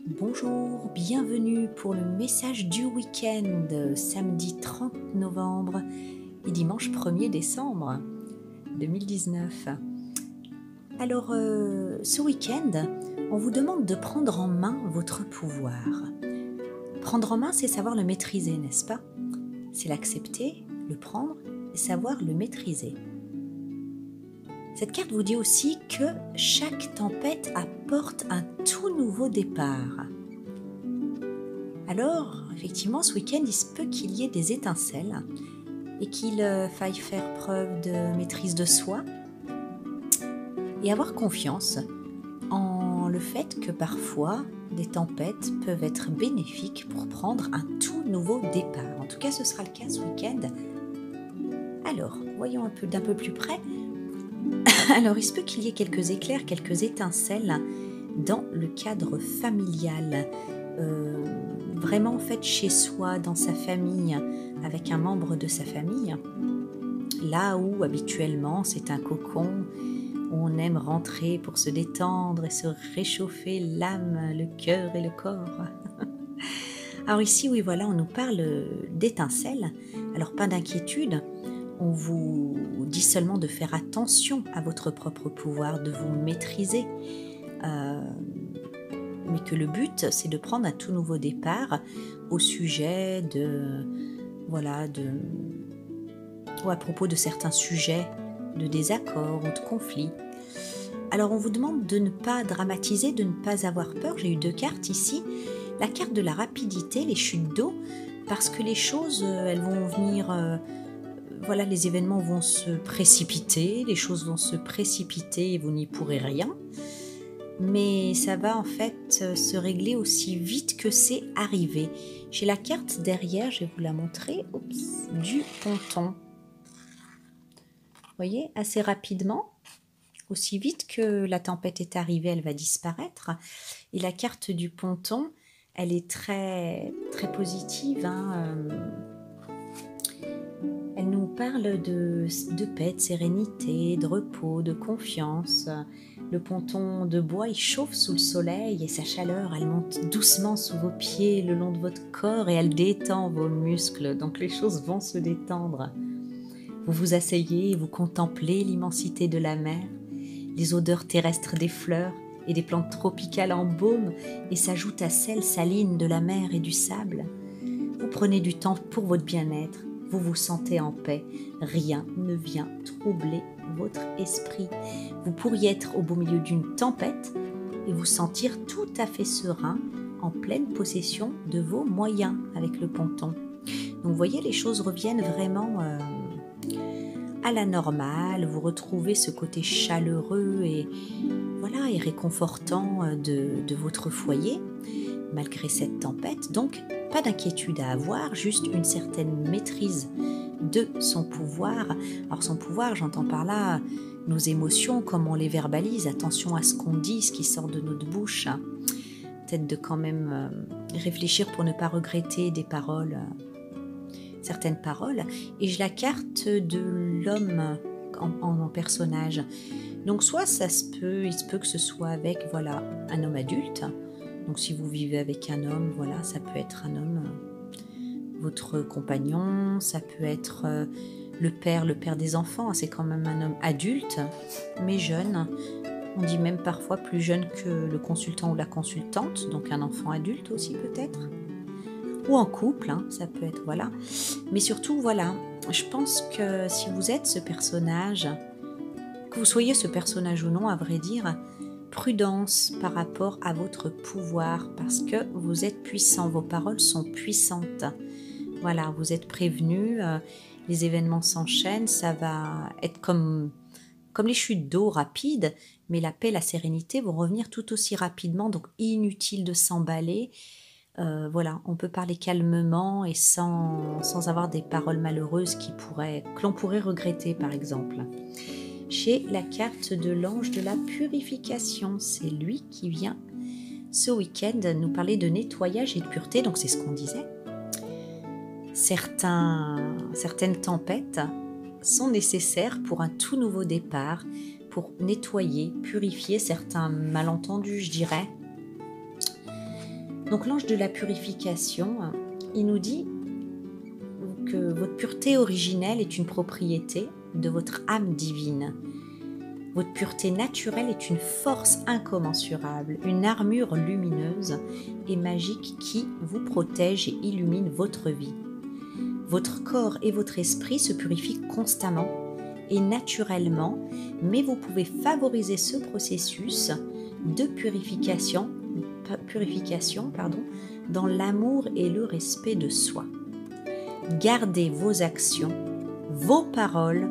Bonjour, bienvenue pour le message du week-end, samedi 30 novembre et dimanche 1er décembre 2019. Alors, ce week-end, on vous demande de prendre en main votre pouvoir. Prendre en main, c'est savoir le maîtriser, n'est-ce pas? C'est l'accepter, le prendre et savoir le maîtriser. Cette carte vous dit aussi que chaque tempête apporte un tout nouveau départ. Alors, effectivement, ce week-end, il se peut qu'il y ait des étincelles et qu'il faille faire preuve de maîtrise de soi et avoir confiance en le fait que parfois, des tempêtes peuvent être bénéfiques pour prendre un tout nouveau départ. En tout cas, ce sera le cas ce week-end. Alors, voyons d'un peu plus près. Alors, il se peut qu'il y ait quelques éclairs, quelques étincelles dans le cadre familial. Vraiment en fait chez soi, dans sa famille, avec un membre de sa famille. Là où habituellement c'est un cocon, où on aime rentrer pour se détendre et se réchauffer l'âme, le cœur et le corps. Alors ici, oui, voilà, on nous parle d'étincelles. Alors pas d'inquiétude. On vous dit seulement de faire attention à votre propre pouvoir, de vous maîtriser, mais que le but, c'est de prendre un tout nouveau départ au sujet ou à propos de certains sujets de désaccord ou de conflits. Alors, on vous demande de ne pas dramatiser, de ne pas avoir peur. J'ai eu 2 cartes ici. La carte de la rapidité, les chutes d'eau, parce que les choses, elles vont venir... les événements vont se précipiter, les choses vont se précipiter et vous n'y pourrez rien. Mais ça va en fait se régler aussi vite que c'est arrivé. J'ai la carte derrière, je vais vous la montrer. Oups, du ponton. Vous voyez, assez rapidement, aussi vite que la tempête est arrivée, elle va disparaître. Et la carte du ponton, elle est très, très positive, Elle nous parle de paix, de sérénité, de repos, de confiance. Le ponton de bois, il chauffe sous le soleil et sa chaleur, elle monte doucement sous vos pieds, le long de votre corps et elle détend vos muscles. Donc les choses vont se détendre. Vous vous asseyez et vous contemplez l'immensité de la mer, les odeurs terrestres des fleurs et des plantes tropicales en baume et s'ajoutent à celles salines de la mer et du sable. Vous prenez du temps pour votre bien-être. Vous vous sentez en paix, rien ne vient troubler votre esprit. Vous pourriez être au beau milieu d'une tempête et vous sentir tout à fait serein, en pleine possession de vos moyens avec le ponton. Donc vous voyez, les choses reviennent vraiment à la normale, vous retrouvez ce côté chaleureux et réconfortant de votre foyer, malgré cette tempête. Donc, pas d'inquiétude à avoir, juste une certaine maîtrise de son pouvoir. Alors son pouvoir, j'entends par là nos émotions, comment on les verbalise, attention à ce qu'on dit, ce qui sort de notre bouche. Peut-être de quand même réfléchir pour ne pas regretter des paroles, certaines paroles. Et j'ai la carte de l'homme en personnage. Donc soit il se peut que ce soit avec un homme adulte. Donc si vous vivez avec un homme, ça peut être un homme, votre compagnon, ça peut être le père des enfants, c'est quand même un homme adulte, mais jeune. On dit même parfois plus jeune que le consultant ou la consultante, donc un enfant adulte aussi peut-être. Ou en couple, ça peut être, Mais surtout, je pense que si vous êtes ce personnage, que vous soyez ce personnage ou non, à vrai dire, prudence par rapport à votre pouvoir, parce que vous êtes puissant, vos paroles sont puissantes. Vous êtes prévenu, les événements s'enchaînent, ça va être comme les chutes d'eau rapides, mais la paix, la sérénité vont revenir tout aussi rapidement, donc inutile de s'emballer. On peut parler calmement et sans avoir des paroles malheureuses que l'on pourrait regretter, par exemple. J'ai la carte de l'ange de la purification. C'est lui qui vient ce week-end nous parler de nettoyage et de pureté. Donc c'est ce qu'on disait. Certaines tempêtes sont nécessaires pour un tout nouveau départ, pour nettoyer, purifier certains malentendus, je dirais. Donc l'ange de la purification, il nous dit que votre pureté originelle est une propriété de votre âme divine. Votre pureté naturelle est une force incommensurable, une armure lumineuse et magique qui vous protège et illumine votre vie. Votre corps et votre esprit se purifient constamment et naturellement, mais vous pouvez favoriser ce processus de purification dans l'amour et le respect de soi. Gardez vos actions, vos paroles,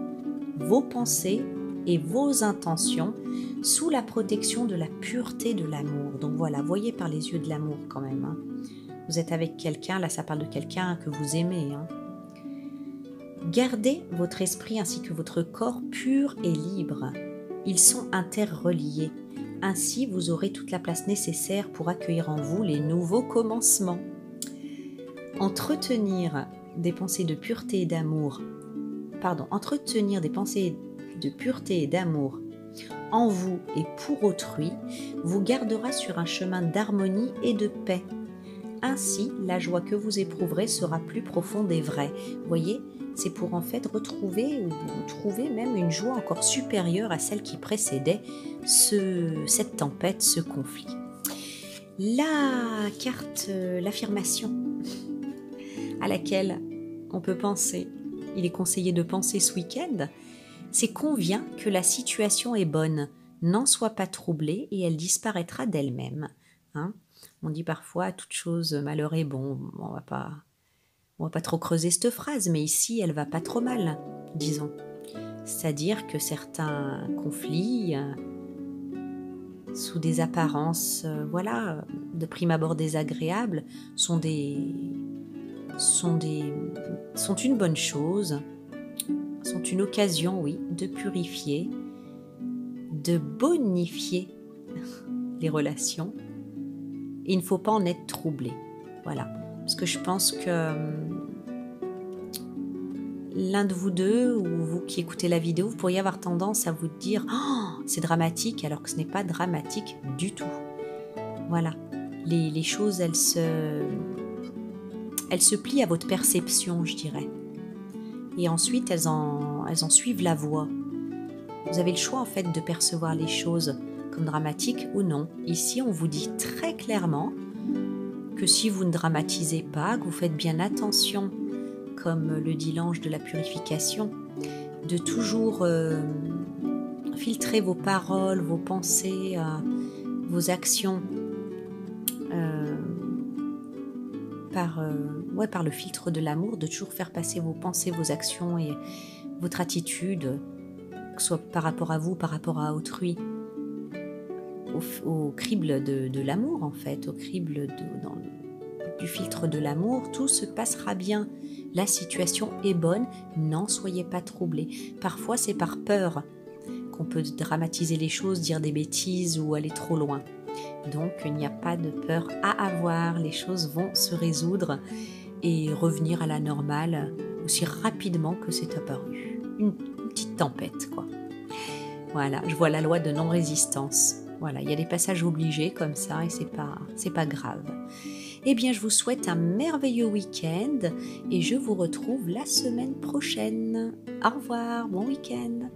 vos pensées et vos intentions sous la protection de la pureté de l'amour. Donc voilà, voyez par les yeux de l'amour quand même. Hein. Vous êtes avec quelqu'un, là ça parle de quelqu'un que vous aimez. Hein. Gardez votre esprit ainsi que votre corps pur et libre. Ils sont interreliés. Ainsi, vous aurez toute la place nécessaire pour accueillir en vous les nouveaux commencements. Entretenir des pensées de pureté et d'amour, en vous et pour autrui vous gardera sur un chemin d'harmonie et de paix. Ainsi, la joie que vous éprouverez sera plus profonde et vraie. Vous voyez, c'est pour en fait retrouver ou trouver même une joie encore supérieure à celle qui précédait cette tempête, ce conflit. La carte, l'affirmation à laquelle on peut penser, il est conseillé de penser ce week-end, c'est convient que la situation est bonne, n'en sois pas troublé et elle disparaîtra d'elle-même. Hein? On dit parfois toute chose malheur est bon. On va pas trop creuser cette phrase, mais ici elle va pas trop mal, disons. C'est-à-dire que certains conflits, sous des apparences, de prime abord désagréables, sont une bonne chose, sont une occasion, oui, de purifier, de bonifier les relations. Et il ne faut pas en être troublé. Voilà. Parce que je pense que l'un de vous deux, ou vous qui écoutez la vidéo, vous pourriez avoir tendance à vous dire « Oh, c'est dramatique », alors que ce n'est pas dramatique du tout. Voilà. Les choses, elles se plient à votre perception, je dirais. Et ensuite, elles en suivent la voie. Vous avez le choix, en fait, de percevoir les choses comme dramatiques ou non. Ici, on vous dit très clairement que si vous ne dramatisez pas, que vous faites bien attention, comme le dit l'ange de la purification, de toujours filtrer vos paroles, vos pensées, vos actions par le filtre de l'amour, de toujours faire passer vos pensées, vos actions et votre attitude, que ce soit par rapport à vous, par rapport à autrui, au crible de l'amour en fait, au crible du filtre de l'amour, tout se passera bien. La situation est bonne, n'en soyez pas troublés. Parfois c'est par peur qu'on peut dramatiser les choses, dire des bêtises ou aller trop loin. Donc il n'y a pas de peur à avoir, les choses vont se résoudre et revenir à la normale aussi rapidement que c'est apparu. Une petite tempête quoi. Voilà, je vois la loi de non-résistance. Voilà, il y a des passages obligés comme ça et c'est pas grave. Eh bien, je vous souhaite un merveilleux week-end et je vous retrouve la semaine prochaine. Au revoir, bon week-end.